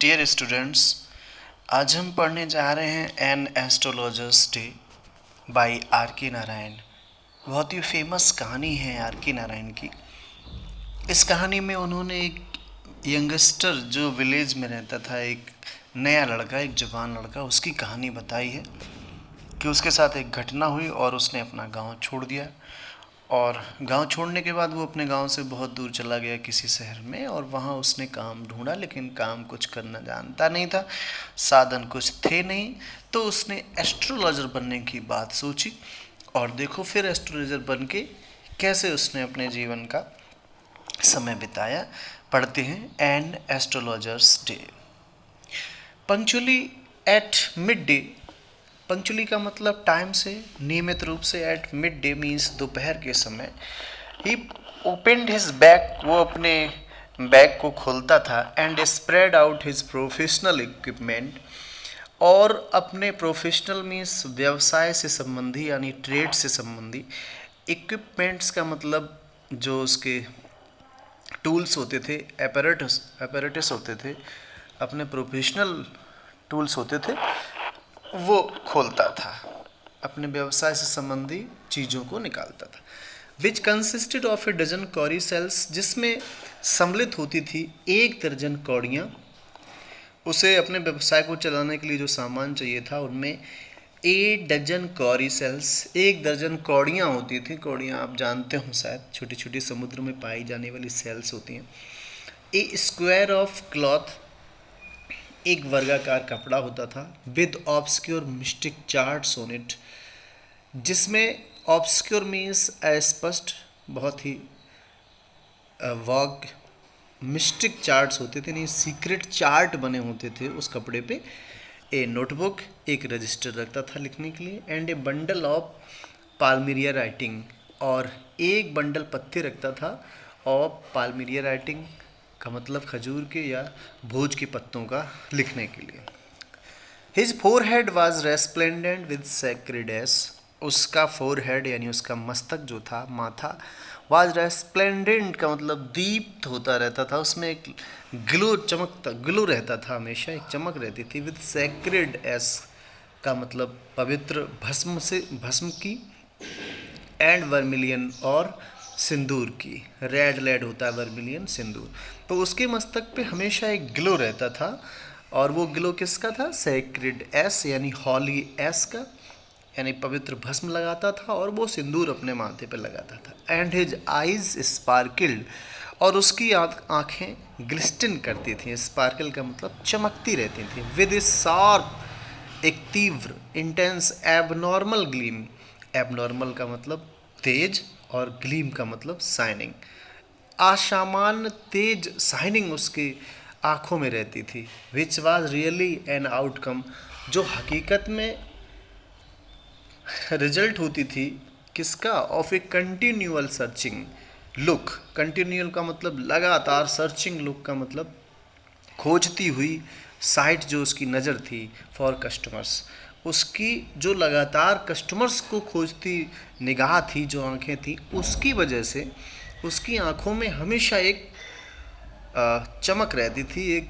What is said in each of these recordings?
Dear students, आज हम पढ़ने जा रहे हैं an astrologer's day by R K Narayan. बहुत ही फेमस कहानी है आर के नारायण की। इस कहानी में उन्होंने एक यंगस्टर जो विलेज में रहता था, एक नया लड़का, एक जवान लड़का, उसकी कहानी बताई है कि उसके साथ एक घटना हुई और उसने अपना गांव छोड़ दिया। और गांव छोड़ने के बाद वो अपने गांव से बहुत दूर चला गया किसी शहर में, और वहाँ उसने काम ढूंढा, लेकिन काम कुछ करना जानता नहीं था, साधन कुछ थे नहीं। तो उसने एस्ट्रोलॉजर बनने की बात सोची, और देखो फिर एस्ट्रोलॉजर बन के कैसे उसने अपने जीवन का समय बिताया। पढ़ते हैं an astrologer's day. Punctually at midday. Punctually का मतलब टाइम से, नियमित रूप से। एट मिड डे मीन्स दोपहर के समय। ही ओपनड हिज बैग, वो अपने बैग को खोलता था, and spread out his professional equipment, और अपने प्रोफेशनल मीन्स व्यवसाय से संबंधी यानी ट्रेड से संबंधी। इक्विपमेंट्स का मतलब जो उसके टूल्स होते थे, एपरेटस होते थे, अपने प्रोफेशनल टूल्स होते थे, वो खोलता था, अपने व्यवसाय से संबंधी चीज़ों को निकालता था। विच कंसिस्टेड ऑफ ए डजन कौड़ी सेल्स, जिसमें सम्मिलित होती थी 1 दर्जन कौड़ियाँ। उसे अपने व्यवसाय को चलाने के लिए जो सामान चाहिए था, उनमें 1 डजन कौड़ी सेल्स, 1 दर्जन कौड़ियाँ होती थी। कौड़ियाँ आप जानते हो शायद, छोटी छोटी समुद्र में पाई जाने वाली सेल्स होती हैं। ए स्क्वायर ऑफ क्लॉथ, एक वर्गाकार कपड़ा होता था। With obscure mistake charts on it, जिसमें ऑब्सक्योर मीन्स अस्पष्ट, बहुत ही वॉग। मिस्टिक चार्ट्स होते थे, नहीं सीक्रेट चार्ट बने होते थे उस कपड़े पे। ए नोटबुक, एक रजिस्टर रखता था लिखने के लिए। And a bundle of palmyra writing, और एक बंडल पत्ते रखता था ऑफ पालमिरिया राइटिंग का मतलब खजूर के या भोज के पत्तों का लिखने के लिए। His forehead was resplendent with sacred ash, उसका फोरहेड यानी उसका मस्तक जो था, माथा, वाज रेस्प्लेंडेंट का मतलब दीप्त होता रहता था, उसमें एक ग्लो, चमकता ग्लो रहता था, हमेशा एक चमक रहती थी। विद सैक्रिड एस का मतलब पवित्र, भस्म से, भस्म की। एंड वर्मिलियन, और सिंदूर की। रेड लेड होता है वर्मिलियन, सिंदूर। तो उसके मस्तक पे हमेशा एक ग्लो रहता था, और वो ग्लो किसका था? सैक्रिड एस यानी हॉली एस का, यानी पवित्र भस्म लगाता था, और वो सिंदूर अपने माथे पे लगाता था। एंड हिज आइज स्पार्किल्ड, और उसकी आँखें ग्लिस्टन करती थी। स्पार्कल का मतलब चमकती रहती थी। विद इज शार्प, एक तीव्र, इंटेंस, एबनॉर्मल ग्लीम। एबनॉर्मल का मतलब तेज, और ग्लीम का मतलब शाइनिंग, असामान्य तेज शाइनिंग उसकी आँखों में रहती थी। Which was really an outcome, जो हकीकत में रिजल्ट होती थी किसका? Of A continual searching look. Continual का मतलब लगातार, सर्चिंग लुक का मतलब खोजती हुई साइट, जो उसकी नज़र थी फॉर कस्टमर्स, उसकी जो लगातार कस्टमर्स को खोजती निगाह थी, जो आंखें थी, उसकी वजह से उसकी आंखों में हमेशा एक चमक रहती थी, एक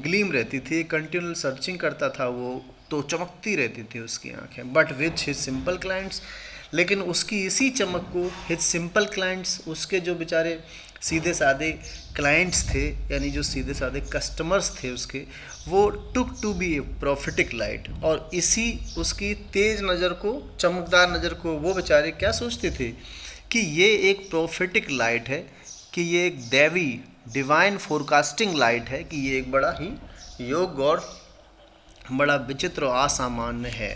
ग्लीम रहती थी, कंटिन्यूअल सर्चिंग करता था वो, तो चमकती रहती थी उसकी आंखें। But which his simple clients, लेकिन उसकी इसी चमक को हिज सिंपल क्लाइंट्स, उसके जो बेचारे सीधे साधे क्लाइंट्स थे, यानी जो सीधे साधे कस्टमर्स थे उसके, वो took to be a prophetic light, और इसी उसकी तेज नज़र को, चमकदार नज़र को, वो बेचारे क्या सोचते थे कि ये एक प्रॉफिटिक लाइट है, कि ये एक दैवी, डिवाइन फोरकास्टिंग लाइट है, कि ये एक बड़ा ही योग्य और बड़ा विचित्र और असामान्य है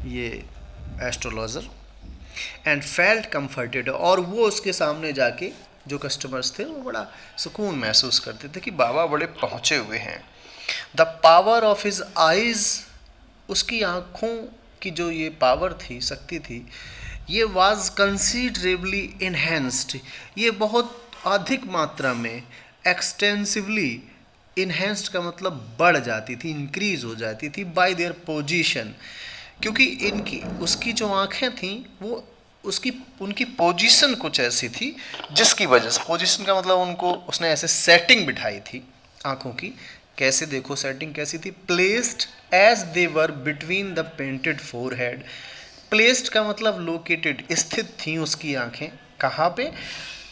ये एस्ट्रोलॉजर। एंड फेल्ट कंफर्टेड, और वो उसके सामने जाके जो कस्टमर्स थे वो बड़ा सुकून महसूस करते थे कि बाबा बड़े पहुँचे हुए हैं। The power of his eyes, उसकी आँखों की जो ये पावर थी, शक्ति थी, ये वाज कंसीडरेबली इन्हेंस्ड, ये बहुत अधिक मात्रा में, एक्सटेंसिवली, इन्हेंस्ड का मतलब बढ़ जाती थी, इंक्रीज हो जाती थी, बाय देयर पोजीशन, क्योंकि इनकी, उसकी जो आँखें थीं वो उसकी, उनकी पोजीशन कुछ ऐसी थी जिसकी वजह से, पोजीशन का मतलब उनको उसने ऐसे सेटिंग बिठाई थी आंखों की। कैसे देखो सेटिंग कैसी थी, placed as they were between the painted forehead. Placed का मतलब लोकेटेड, स्थित थी उसकी आंखें, कहाँ पे,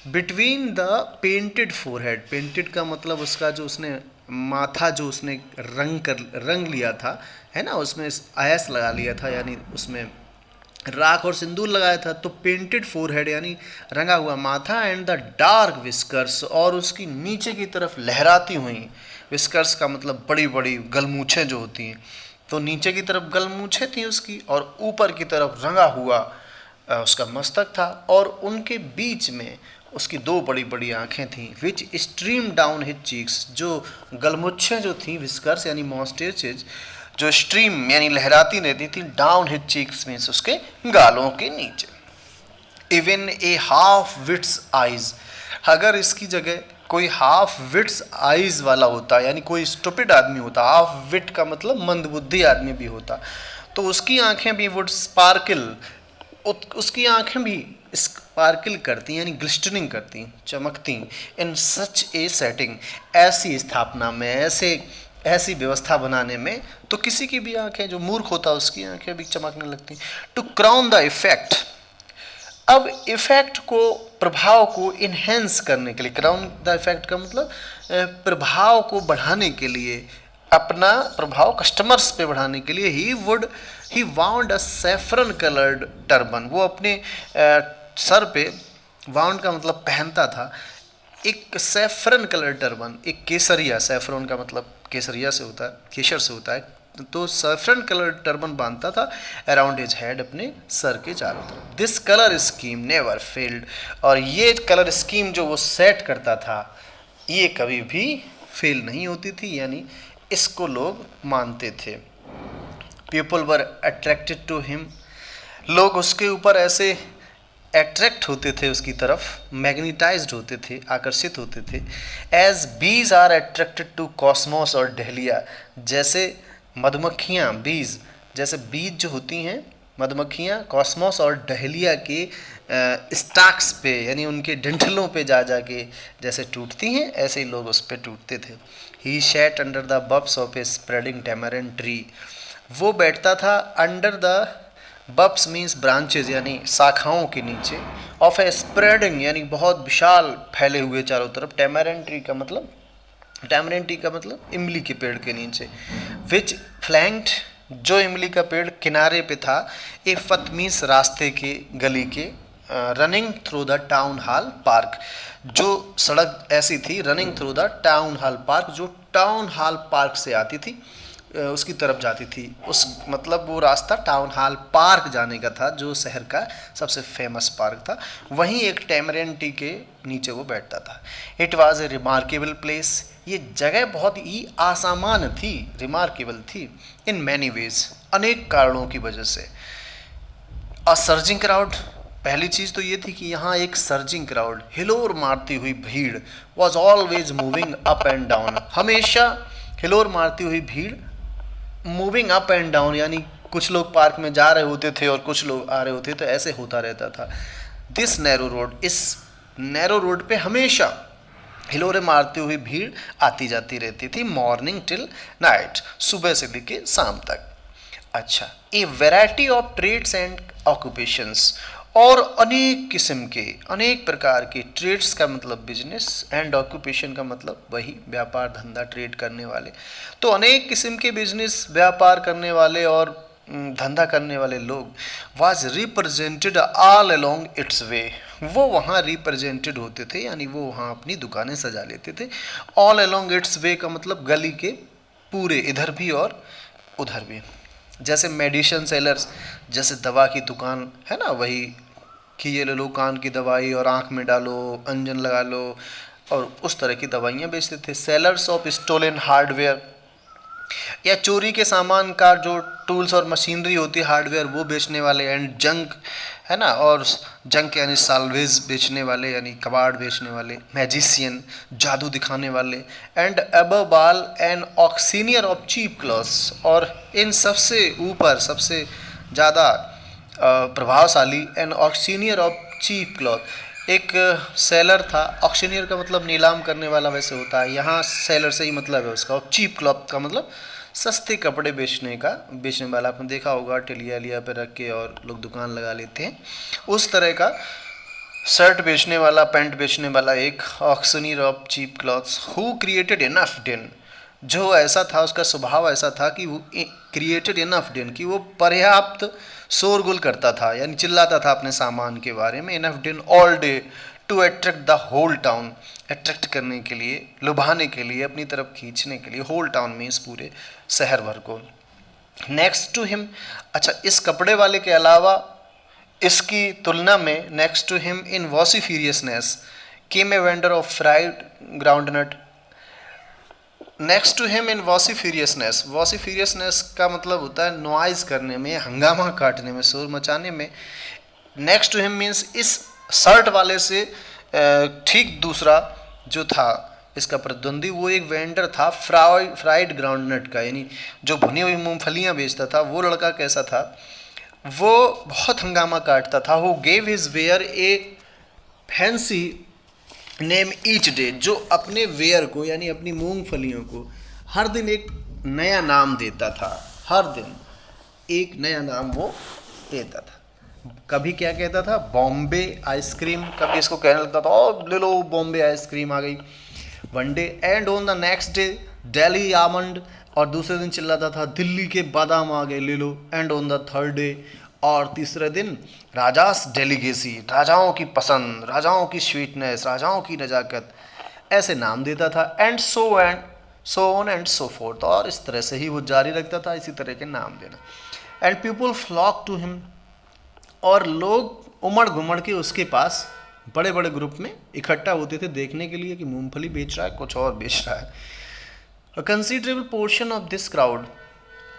between the painted forehead. Painted का मतलब उसका जो उसने माथा जो उसने रंग लिया था, है ना, उसमें आयस लगा लिया था, यानी उसमें राख और सिंदूर लगाया था, तो पेंटेड फोरहेड यानी रंगा हुआ माथा, एंड द डार्क विस्कर्स, और उसकी नीचे की तरफ लहराती हुई, विस्कर्स का मतलब बड़ी बड़ी गलमूछें जो होती हैं, तो नीचे की तरफ गलमूछें थी उसकी, और ऊपर की तरफ रंगा हुआ उसका मस्तक था, और उनके बीच में उसकी दो बड़ी बड़ी आंखें थीं, विच स्ट्रीम डाउन हिज चीक्स, जो गलमुच्छें जो थी, विस्कर्स यानी मॉस्टेचेज, जो स्ट्रीम यानी लहराती रहती थी, डाउन हिज चीक्स मीन्स उसके गालों के नीचे। Even a half wit's eyes, अगर इसकी जगह कोई हाफ विट्स आइज वाला होता, यानी कोई स्टूपिड आदमी होता, हाफ विट का मतलब मंदबुद्धि आदमी भी होता, तो उसकी आंखें भी वुड स्पार्किल, उसकी आंखें भी स्पार्किल करती यानी ग्लिस्टनिंग करती, चमकती, इन सच ए सेटिंग, ऐसी स्थापना में, ऐसी व्यवस्था बनाने में, तो किसी की भी आंखें, जो मूर्ख होता उसकी आंखें भी चमकने लगती। टू क्राउन द इफेक्ट, अब इफेक्ट को, प्रभाव को इन्हेंस करने के लिए, क्राउन द इफेक्ट का मतलब प्रभाव को बढ़ाने के लिए, अपना प्रभाव कस्टमर्स पे बढ़ाने के लिए, ही वाउंड अ सैफरन कलर्ड टर्बन, वो अपने सर पे, वाउंड का मतलब पहनता था, एक सैफरन कलर टर्बन, एक केसरिया, सैफरन का मतलब केसरिया से होता है, केसर से होता है, तो सैफरन कलर टर्बन बांधता था अराउंड हिज हेड, अपने सर के चारों तरफ। This colour scheme never failed, और ये कलर स्कीम जो वो सेट करता था, ये कभी भी फेल नहीं होती थी, यानी इसको लोग मानते थे। People were attracted to him, लोग उसके ऊपर ऐसे अट्रैक्ट होते थे, उसकी तरफ मैग्नेटाइज्ड होते थे, आकर्षित होते थे, as bees are attracted to Cosmos और डहलिया, जैसे मधुमक्खियाँ, बीज जैसे बीज जो होती हैं मधुमक्खियाँ, कॉस्मोस और डहलिया के स्टाक्स पे, यानी उनके डंठलों पे जा जा के जैसे टूटती हैं, ऐसे ही लोग उस पे टूटते थे। He sat under the boughs of a spreading tamarind tree, वो बैठता था under the boughs means branches यानी शाखाओं के नीचे, ऑफ ए स्प्रेडिंग यानी बहुत विशाल फैले हुए चारों तरफ, टैमरिंड ट्री का मतलब, टैमरिंड ट्री का मतलब इमली के पेड़ के नीचे, विच फ्लैंक्ड, जो इमली का पेड़ किनारे पे था, ए फत मीन्स रास्ते के, गली के, running through the town hall park, जो सड़क ऐसी थी, running through the town hall park, जो टाउन हॉल पार्क से आती थी, उसकी तरफ जाती थी, उस मतलब वो रास्ता टाउन हॉल पार्क जाने का था, जो शहर का सबसे फेमस पार्क था, वहीं एक टैमरिंड ट्री के नीचे वो बैठता था। It was A remarkable place, ये जगह बहुत ही असामान्य थी, रिमार्केबल थी, इन मैनी वेज, अनेक कारणों की वजह से। अ सर्जिंग क्राउड, पहली चीज़ तो ये थी कि यहाँ एक सर्जिंग क्राउड, हिलोर मारती हुई भीड़, was always moving up and down, हमेशा हिलोर मारती हुई भीड़, मूविंग अप एंड डाउन यानी कुछ लोग पार्क में जा रहे होते थे और कुछ लोग आ रहे होते, तो ऐसे होता रहता था। दिस नैरो रोड, इस नैरो रोड पे हमेशा हिलोरे मारती हुई भीड़ आती जाती रहती थी, मॉर्निंग टिल नाइट, सुबह से लेके शाम तक। अच्छा, a variety of trades and occupations, और अनेक किस्म के, अनेक प्रकार के, ट्रेड्स का मतलब बिजनेस, एंड ऑक्यूपेशन का मतलब वही व्यापार धंधा, ट्रेड करने वाले, तो अनेक किस्म के बिजनेस, व्यापार करने वाले और धंधा करने वाले लोग, was represented all along its way, वो वहाँ रिप्रेजेंटेड होते थे, यानी वो वहाँ अपनी दुकानें सजा लेते थे। ऑल अलोंग इट्स वे का मतलब गली के पूरे, इधर भी और उधर भी, जैसे मेडिसिन सेलर्स, जैसे दवा की दुकान है ना, वही कि ये ले लो कान की दवाई और आँख में डालो, अंजन लगा लो, और उस तरह की दवाइयाँ बेचते थे। सेलर्स ऑफ स्टोलन हार्डवेयर, या चोरी के सामान का जो टूल्स और मशीनरी होती है, हार्डवेयर, वो बेचने वाले, एंड जंक है ना, और जंक यानी साल्वेज बेचने वाले, यानी कबाड़ बेचने वाले, मैजिशियन जादू दिखाने वाले, and above all an auctioneer of cheap cloths, और इन सबसे ऊपर सबसे ज़्यादा प्रभावशाली, an auctioneer of cheap cloth, एक सेलर था। ऑक्शनियर का मतलब नीलाम करने वाला वैसे होता है, यहाँ सेलर से ही मतलब है उसका। और चीप क्लॉथ का मतलब सस्ते कपड़े बेचने वाला। आपने देखा होगा टेलिया लिया पे रख के और लोग दुकान लगा लेते हैं, उस तरह का शर्ट बेचने वाला, पैंट बेचने वाला एक auctioneer of cheap clothes who created enough din, जो ऐसा था, उसका स्वभाव ऐसा था कि वो क्रिएटेड इनफ डेन, कि वो पर्याप्त शोरगुल करता था, यानी चिल्लाता था अपने सामान के बारे में। Enough din all day to attract the whole town, attract करने के लिए, लुभाने के लिए, अपनी तरफ खींचने के लिए। होल टाउन में इस पूरे शहर भर को। नेक्स्ट टू हिम, अच्छा इस कपड़े वाले के अलावा इसकी तुलना में next to him in vociferousness came a vendor of fried groundnut. Next to him in vociferousness, vociferousness का मतलब होता है नॉइज करने में, हंगामा काटने में, शोर मचाने में। नेक्स्ट टू हिम मीन्स इस शर्ट वाले से ठीक दूसरा जो था इसका प्रतिद्वंदी, वो एक वेंडर था फ्राइड ग्राउंडनट का, यानी जो भुनी हुई मूंगफलियां बेचता था। वो लड़का कैसा था, वो बहुत हंगामा काटता था। वो gave his ware a fancy name each day, जो अपने वेयर को यानी अपनी मूंगफलियों को हर दिन एक नया नाम देता था। हर दिन एक नया नाम वो देता था। कभी क्या कहता था, बॉम्बे आइसक्रीम, कभी इसको कहने लगता था ओ ले लो बॉम्बे आइसक्रीम आ गई one day. And on the next day Delhi almond, और दूसरे दिन चिल्लाता था दिल्ली के बादाम आ गए ले लो। And on the third day, और तीसरे दिन राजास डेलीगेसी, राजाओं की पसंद, राजाओं की स्वीटनेस, राजाओं की नज़ाकत, ऐसे नाम देता था। And so on and so fourth, और इस तरह से ही वो जारी रखता था, इसी तरह के नाम देना। And people flock to him, और लोग उमड़ घुमड़ के उसके पास बड़े बड़े ग्रुप में इकट्ठा होते थे देखने के लिए कि मूंगफली बेच रहा है, कुछ और बेच रहा है। A considerable portion of this crowd,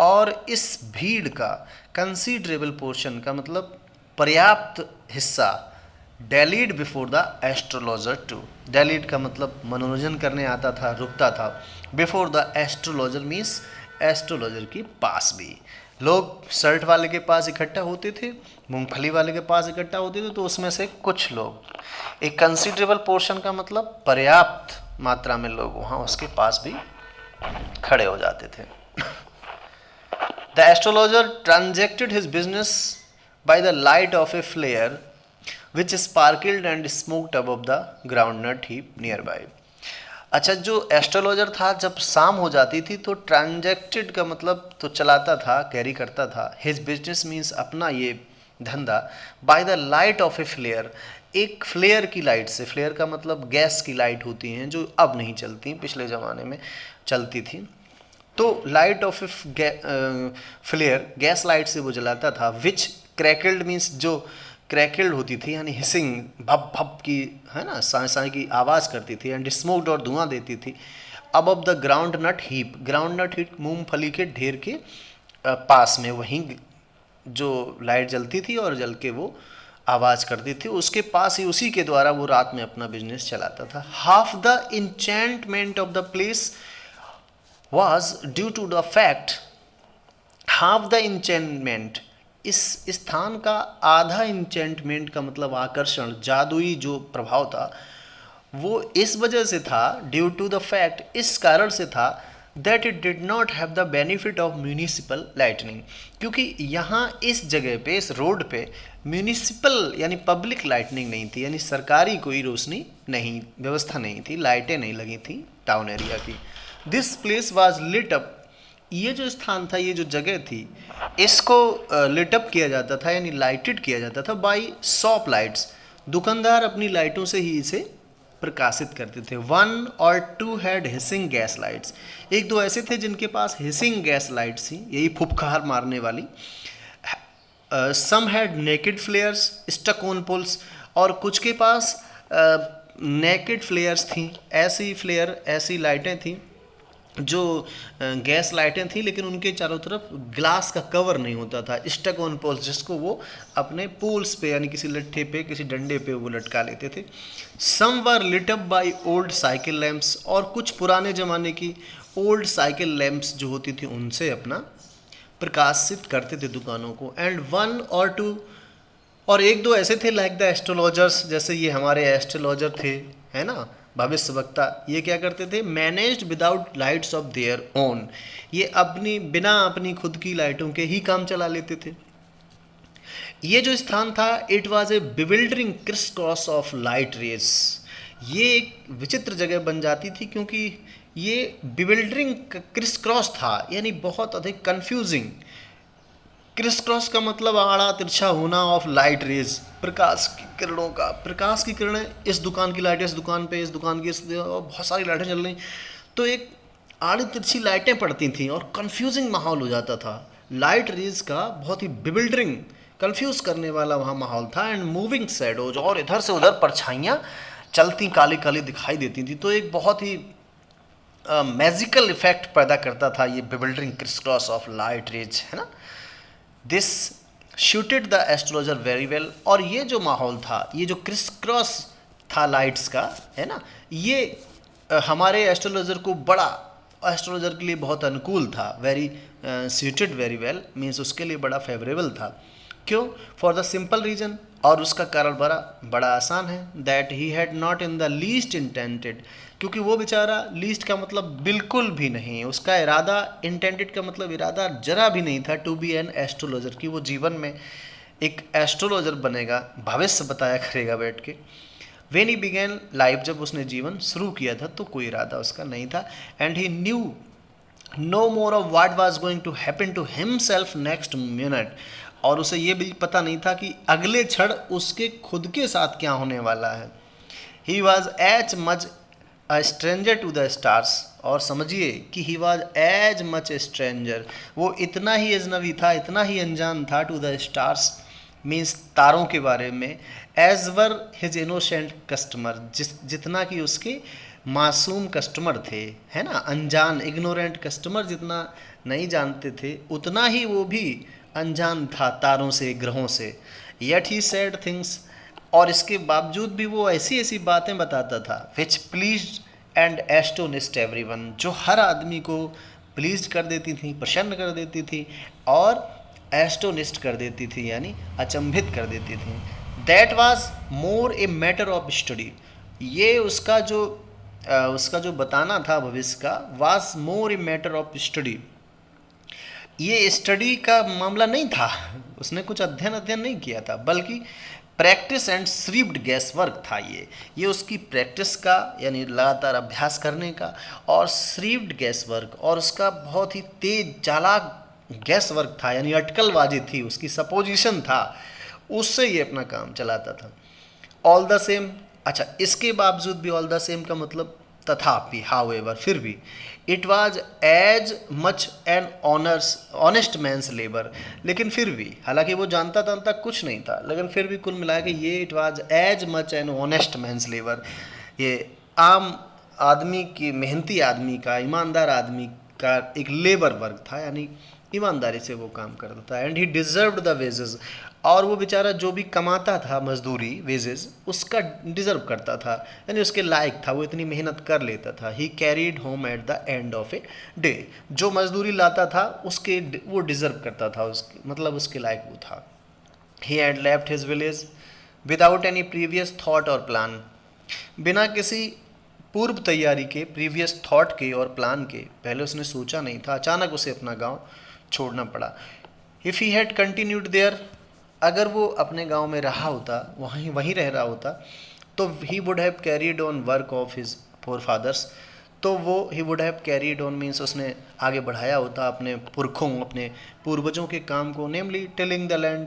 और इस भीड़ का कंसीडरेबल पोर्शन का मतलब पर्याप्त हिस्सा, डेलीड बिफोर द एस्ट्रोलॉजर टू, डेलीड का मतलब मनोरंजन करने आता था, रुकता था। Before the astrologer means astrologer के पास भी लोग शर्ट वाले के पास इकट्ठा होते थे, मूंगफली वाले के पास इकट्ठा होते थे। तो उसमें से कुछ लोग, एक कंसीडरेबल पोर्शन का मतलब पर्याप्त मात्रा में लोग वहाँ उसके पास भी खड़े हो जाते थे। The astrologer transacted his business by the light of a flare which sparkled and smoked above the groundnut heap nearby. अच्छा, जो एस्ट्रोलॉजर था जब शाम हो जाती थी तो ट्रांजेक्टेड का मतलब तो चलाता था, कैरी करता था। हिज बिजनेस मीन्स अपना ये धंधा, by the light of a flare, एक फ्लेयर की लाइट से। फ्लेयर का मतलब गैस की लाइट होती हैं जो अब नहीं चलती, पिछले ज़माने में चलती थी। तो light of a flare, gas light से वो जलाता था। विच क्रैकल्ड मीन्स जो क्रैकल्ड होती थी, यानी हिसिंग, भप भप की, है ना, साए साए की आवाज़ करती थी। एंड स्मोक्ड, और धुआं देती थी। Above the groundnut heap, groundnut heap मूंगफली के ढेर के पास में, वहीं जो लाइट जलती थी और जल के वो आवाज़ करती थी, उसके पास ही, उसी के द्वारा वो रात में अपना बिजनेस चलाता था। Half the enchantment of the place was due to the fact, half the enchantment, इस स्थान का आधा इंचेंटमेंट का मतलब आकर्षण, जादुई जो प्रभाव था, वो इस वजह से था, ड्यू टू द फैक्ट, इस कारण से था, that it did not have the benefit of municipal lightning, क्योंकि यहाँ इस जगह पे, इस रोड पे म्यूनिसिपल यानी पब्लिक लाइटनिंग नहीं थी, यानी सरकारी कोई रोशनी नहीं, व्यवस्था नहीं थी, लाइटें नहीं लगी थी टाउन एरिया की। This place was lit up, ये जो स्थान था, ये जो जगह थी, इसको लिट अप किया जाता था, यानी लाइटेड किया जाता था बाई शॉप लाइट्स, दुकानदार अपनी लाइटों से ही इसे प्रकाशित करते थे। 1 और 2 हैड हिसिंग गैस लाइट्स, एक दो ऐसे थे जिनके पास हिसिंग गैस लाइट्स थी, यही फुफकार मारने वाली। Some had naked flares stuck on poles, और कुछ के पास नेकेड फ्लेयर्स थी, ऐसी फ्लेयर, ऐसी लाइटें थी जो गैस लाइटें थी, लेकिन उनके चारों तरफ ग्लास का कवर नहीं होता था। स्टक ऑन पोल्स, जिसको वो अपने पोल्स पे यानी किसी लट्ठे पे, किसी डंडे पे वो लटका लेते थे। Some were lit up by old cycle lamps, और कुछ पुराने ज़माने की ओल्ड साइकिल लैम्प्स जो होती थी उनसे अपना प्रकाशित करते थे दुकानों को। एंड 1 और 2 और एक दो ऐसे थे लाइक द एस्ट्रोलॉजर्स, जैसे ये हमारे एस्ट्रोलॉजर थे, है ना, भविष्य वक्ता। ये क्या करते थे, managed without lights of their own, ये अपनी बिना अपनी खुद की लाइटों के ही काम चला लेते थे। ये जो स्थान था, it was a bewildering criss cross of light rays, ये एक विचित्र जगह बन जाती थी क्योंकि ये बिविल्डरिंग क्रिस क्रॉस था, यानी बहुत अधिक कंफ्यूजिंग। क्रिस क्रॉस का मतलब आड़ा तिरछा होना ऑफ लाइट रेज, प्रकाश की किरणों का। प्रकाश की किरणें, इस दुकान की लाइटें इस दुकान पे, इस दुकान की और बहुत सारी लाइटें चल रही, तो एक आड़ी तिरछी लाइटें पड़ती थी और कंफ्यूजिंग माहौल हो जाता था। लाइट रेज का बहुत ही बिविल्डरिंग, कंफ्यूज करने वाला वहाँ माहौल था। एंड मूविंग शैडोज, और इधर से उधर परछाइयाँ चलती काली काली दिखाई देती थी, तो एक बहुत ही मैजिकल इफेक्ट पैदा करता था ये bewildering criss cross of light rays, है ना। This suited the astrologer very well, और ये जो माहौल था, ये जो क्रिस क्रॉस था लाइट्स का, है ना, ये हमारे एस्ट्रोलॉजर को बड़ा, एस्ट्रोलॉजर के लिए बहुत अनुकूल था। Very suited very well means उसके लिए बड़ा फेवरेबल था। क्यों? फॉर द सिंपल रीजन, और उसका कारण बड़ा बड़ा आसान है, that he had not in the least intended, क्योंकि वो बेचारा, लीस्ट का मतलब बिल्कुल भी नहीं, उसका इरादा, इंटेंडेड का मतलब इरादा जरा भी नहीं था, टू बी एन एस्ट्रोलॉजर, कि वो जीवन में एक एस्ट्रोलॉजर बनेगा, भविष्य बताया करेगा बैठ के। वेन ही बिगेन लाइफ, जब उसने जीवन शुरू किया था तो कोई इरादा उसका नहीं था। And he knew no more of what was going to happen to himself next minute, और उसे ये भी पता नहीं था कि अगले क्षण उसके खुद के साथ क्या होने वाला है। He was as much a stranger to the stars, और समझिए कि he was as much a stranger, वो इतना ही अजनबी था, इतना ही अनजान था, टू द स्टार्स मीन्स तारों के बारे में, as were his innocent customer, जितना कि उसके मासूम कस्टमर थे, है ना, अनजान इग्नोरेंट कस्टमर जितना नहीं जानते थे, उतना ही वो भी अनजान था तारों से, ग्रहों से। येट ही सैड थिंग्स, और इसके बावजूद भी वो ऐसी ऐसी बातें बताता था, विच प्लीज एंड एस्टोनिस्ट एवरीवन, जो हर आदमी को प्लीज कर देती थी, प्रसन्न कर देती थी, और एस्टोनिस्ट कर देती थी, यानी अचंभित कर देती थी। That was more a matter of study, ये उसका जो बताना था भविष्य का, was more a matter of study, ये स्टडी का मामला नहीं था, उसने कुछ अध्ययन नहीं किया था, बल्कि प्रैक्टिस एंड श्रीव्ड गैस वर्क था। ये उसकी प्रैक्टिस का, यानी लगातार अभ्यास करने का, और श्रीव्ड गैस वर्क, और उसका बहुत ही तेज चालाक गैस वर्क था, यानी अटकलबाजी थी, उसकी सपोजिशन था, उससे ये अपना काम चलाता था। ऑल द सेम, अच्छा, इसके बावजूद भी, ऑल द सेम का मतलब तथापि, हाउएवर, फिर भी, it was as much an honest man's labour, लेकिन फिर भी, हालांकि वो जानता कुछ नहीं था, लेकिन फिर भी कुल मिला के ये it was as much an honest man's labour, ये आम आदमी की, मेहनती आदमी का, ईमानदार आदमी का एक लेबर वर्क था, यानी ईमानदारी से वो काम करता था। And he deserved the wages, और वो बेचारा जो भी कमाता था मजदूरी, वेजेस, उसका डिज़र्व करता था, यानी उसके लायक था, वो इतनी मेहनत कर लेता था। He carried home at the end of a day, जो मजदूरी लाता था उसके वो डिज़र्व करता था, उसके मतलब उसके लायक वो था। He had left his village without any previous thought और प्लान, बिना किसी पूर्व तैयारी के, प्रीवियस थॉट के और प्लान के, पहले उसने सोचा नहीं था, अचानक उसे अपना गांव छोड़ना पड़ा। If he had continued there, अगर वो अपने गांव में रहा होता, वहीं रह रहा होता, तो he would have carried on work of his forefathers, तो वो he would have carried on means उसने आगे बढ़ाया होता अपने पुरखों, अपने पूर्वजों के काम को, नेमली टिलिंग द लैंड,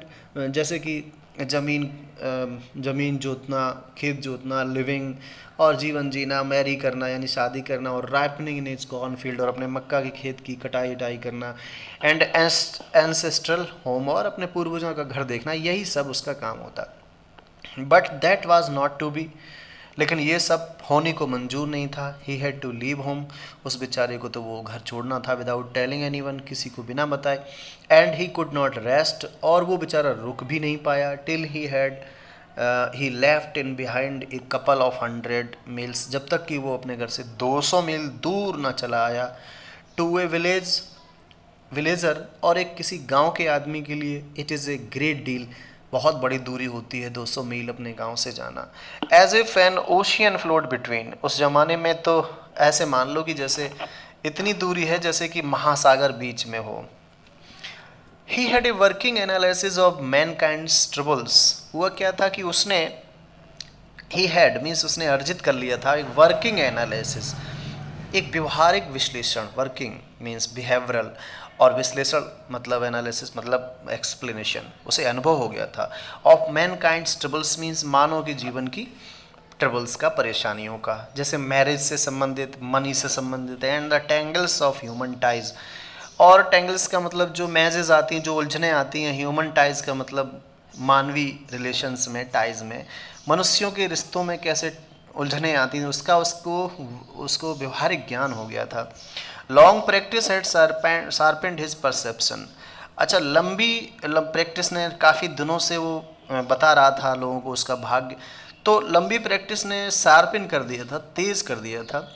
जैसे कि ज़मीन जोतना, खेत जोतना, लिविंग और जीवन जीना, मैरी करना यानी शादी करना, और राइपनिंग इन इट्स कॉर्नफील्ड, और अपने मक्का के खेत की कटाई करना, एंड एंसेस्ट्रल होम, और अपने पूर्वजों का घर देखना, यही सब उसका काम होता। But that was not to be, लेकिन ये सब होने को मंजूर नहीं था। He had to leave home, उस बेचारे को तो वो घर छोड़ना था, विदाउट टेलिंग एनीवन, किसी को बिना बताए। And he could not rest, और वो बेचारा रुक भी नहीं पाया, till he left in behind a couple of 100 meals, जब तक कि वो अपने घर से 200 मील दूर ना चला आया, टू ए विलेजर, और एक किसी गांव के आदमी के लिए it is a great deal, बहुत बड़ी दूरी होती है 200 मील अपने गांव से जाना। As if an ocean float between, उस जमाने में तो ऐसे मान लो कि जैसे इतनी दूरी है जैसे कि महासागर बीच में हो। He had a working analysis of mankind's troubles, हुआ क्या था कि उसने, ही हैड मीन्स उसने अर्जित कर लिया था एक वर्किंग एनालिसिस, एक व्यवहारिक विश्लेषण, वर्किंग मीन्स बिहेवियरल, और विश्लेषण मतलब एनालिसिस मतलब एक्सप्लेनेशन, उसे अनुभव हो गया था। ऑफ मैनकाइंड्स ट्रबल्स मीन्स मानव के जीवन की ट्रबल्स का, परेशानियों का, जैसे मैरिज से संबंधित, मनी से संबंधित, and the tangles of human ties. और टेंगल्स का मतलब जो मैजेज आती हैं, जो उलझने आती हैं। ह्यूमन टाइज का मतलब मानवीय रिलेशंस में, टाइज में, मनुष्यों के रिश्तों में कैसे उलझने आती हैं, उसका उसको व्यवहारिक ज्ञान हो गया था। Long practice had sharpened his perception. अच्छा, लंबी प्रैक्टिस ने, काफ़ी दिनों से वो बता रहा था लोगों को उसका भाग्य, तो लंबी प्रैक्टिस ने शार्पिन कर दिया था, तेज कर दिया था।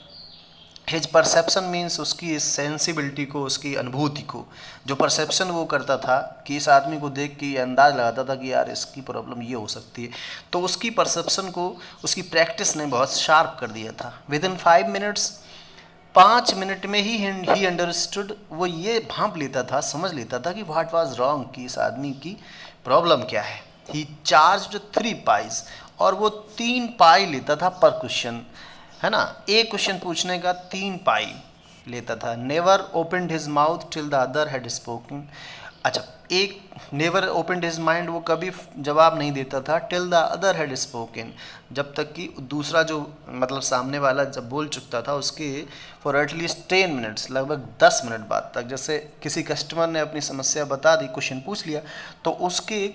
हिज परसेप्शन मीन्स उसकी सेंसिबिलिटी को, उसकी अनुभूति को, जो परसेप्शन वो करता था कि इस आदमी को देख के ये अंदाज लगाता था कि यार इसकी प्रॉब्लम ये हो सकती है, तो उसकी परसेप्शन को उसकी प्रैक्टिस ने बहुत शार्प कर दिया था। विद इन 5 मिनट्स, 5 मिनट में ही अंडरस्टूड, वो ये भांप लेता था, समझ लेता था कि व्हाट वाज रॉन्ग, कि इस आदमी की प्रॉब्लम क्या है। ही चार्ज्ड 3 पाइज, और वो 3 पाई लेता था पर क्वेश्चन, है ना, एक क्वेश्चन पूछने का 3 पाई लेता था। Never opened his mouth till the other had spoken. अच्छा, एक नेवर ओपनड हिज माइंड, वो कभी जवाब नहीं देता था, till the other had spoken, जब तक कि दूसरा जो मतलब सामने वाला जब बोल चुकता था उसके फॉर एटलीस्ट 10 मिनट्स, लगभग 10 मिनट बाद तक। जैसे किसी कस्टमर ने अपनी समस्या बता दी, क्वेश्चन पूछ लिया, तो उसके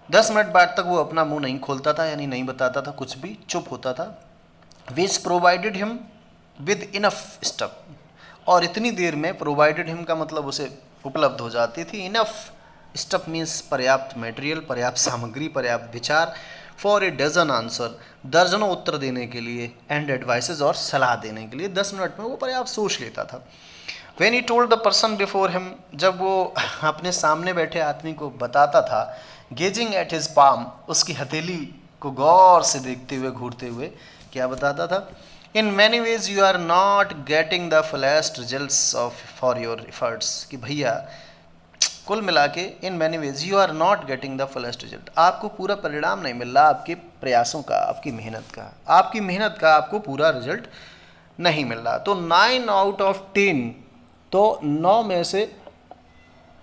10 मिनट बाद तक वो अपना मुंह नहीं खोलता था, यानी नहीं बताता था कुछ भी, चुप होता था। Which provided him with enough stuff, और इतनी देर में, प्रोवाइडेड हिम का मतलब उसे उपलब्ध हो जाती थी, इनफ स्टफ मीन्स पर्याप्त मटेरियल, पर्याप्त सामग्री, पर्याप्त विचार, फॉर ए डजन आंसर, दर्जनों उत्तर देने के लिए, एंड एडवाइसेज, और सलाह देने के लिए 10 मिनट में वो पर्याप्त सोच लेता था। When he told the person before him, जब वो अपने सामने बैठे आदमी को बताता था, गेजिंग एट हिज पाम, उसकी हथेली को गौर से देखते हुए, घूरते हुए, क्या बताता था, in many ways you are not getting the fullest results of for your efforts, कि भैया कुल मिला के in many ways you are not getting the fullest result, आपको पूरा परिणाम नहीं मिल रहा आपके प्रयासों का, आपकी मेहनत का आपको पूरा रिजल्ट नहीं मिल रहा। तो 9 आउट ऑफ 10, तो 9 में से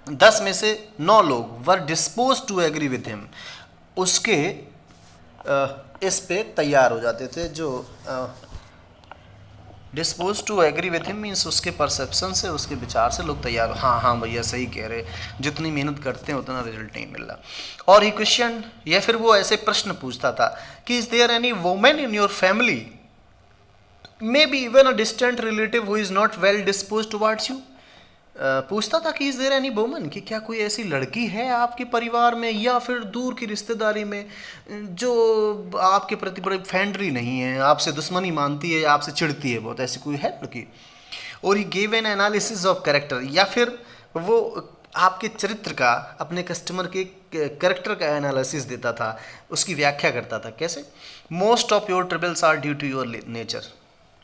10 में से 9 लोग were dispose to agree with him, उसके इस पे तैयार हो जाते थे। जो dispose to agree with him means उसके परसेप्शन से, उसके विचार से लोग तैयार, हाँ हाँ भैया सही कह रहे, जितनी मेहनत करते हैं उतना रिजल्ट नहीं मिल रहा। और ही क्वेश्चन, या फिर वो ऐसे प्रश्न पूछता था कि is there any women in your family, may be even a distant relative who is not well dispose towards you, पूछता था कि इज देयर एनी वुमन, कि क्या कोई ऐसी लड़की है आपके परिवार में या फिर दूर की रिश्तेदारी में जो आपके प्रति बड़ी फ्रेंडली नहीं है, आपसे दुश्मनी मानती है, आपसे चिढ़ती है बहुत, ऐसी कोई है लड़की। और he gave an analysis of character, या फिर वो आपके चरित्र का, अपने कस्टमर के कैरेक्टर का एनालिसिस देता था, उसकी व्याख्या करता था। कैसे, most of your troubles are due to your nature,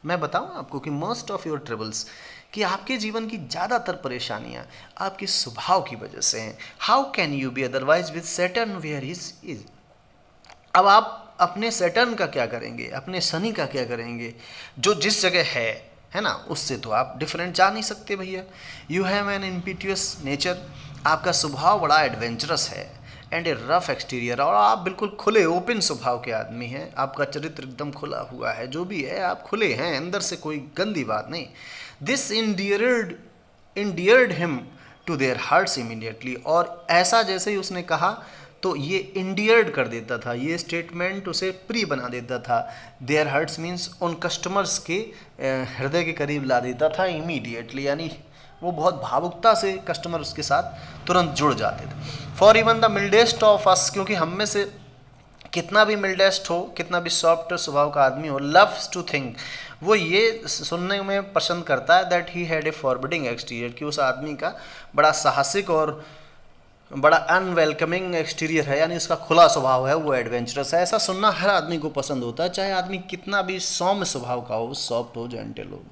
मैं बताऊँ आपको कि मोस्ट ऑफ योर ट्रबल्स, कि आपके जीवन की ज़्यादातर परेशानियाँ आपके स्वभाव की वजह से हैं। How can you be otherwise with Saturn where is, अब आप अपने सैटर्न का क्या करेंगे, अपने शनि का क्या करेंगे, जो जिस जगह है ना, उससे तो आप डिफरेंट जा नहीं सकते भैया। यू हैव एन इम्पीटियस नेचर, आपका स्वभाव बड़ा एडवेंचरस है, एंड ए रफ एक्सटीरियर, और आप बिल्कुल खुले ओपन स्वभाव के आदमी हैं, आपका चरित्र एकदम खुला हुआ है, जो भी है आप खुले हैं, अंदर से कोई गंदी बात नहीं। This endeared him to their hearts immediately, और ऐसा जैसे ही उसने कहा तो ये इंडियर्ड कर देता था, ये स्टेटमेंट उसे प्री बना देता था। देयर हार्ट्स मीन्स उन कस्टमर्स के हृदय के करीब ला देता था इमीडिएटली, यानी वो बहुत भावुकता से कस्टमर उसके साथ तुरंत जुड़ जाते थे। For even the mildest of us, क्योंकि हम में से कितना भी मिल्डेस्ट हो, कितना भी सॉफ्ट स्वभाव का आदमी हो, लव्स टू थिंक, वो ये सुनने में पसंद करता है that he had A forbidding exterior, कि उस आदमी का बड़ा साहसिक और बड़ा अनवेलकमिंग एक्सटीरियर है, यानी उसका खुला स्वभाव है, वो एडवेंचरस है। ऐसा सुनना हर आदमी को पसंद होता है, चाहे आदमी कितना भी सौम्य स्वभाव का हो, सॉफ्ट हो, जेंटल हो।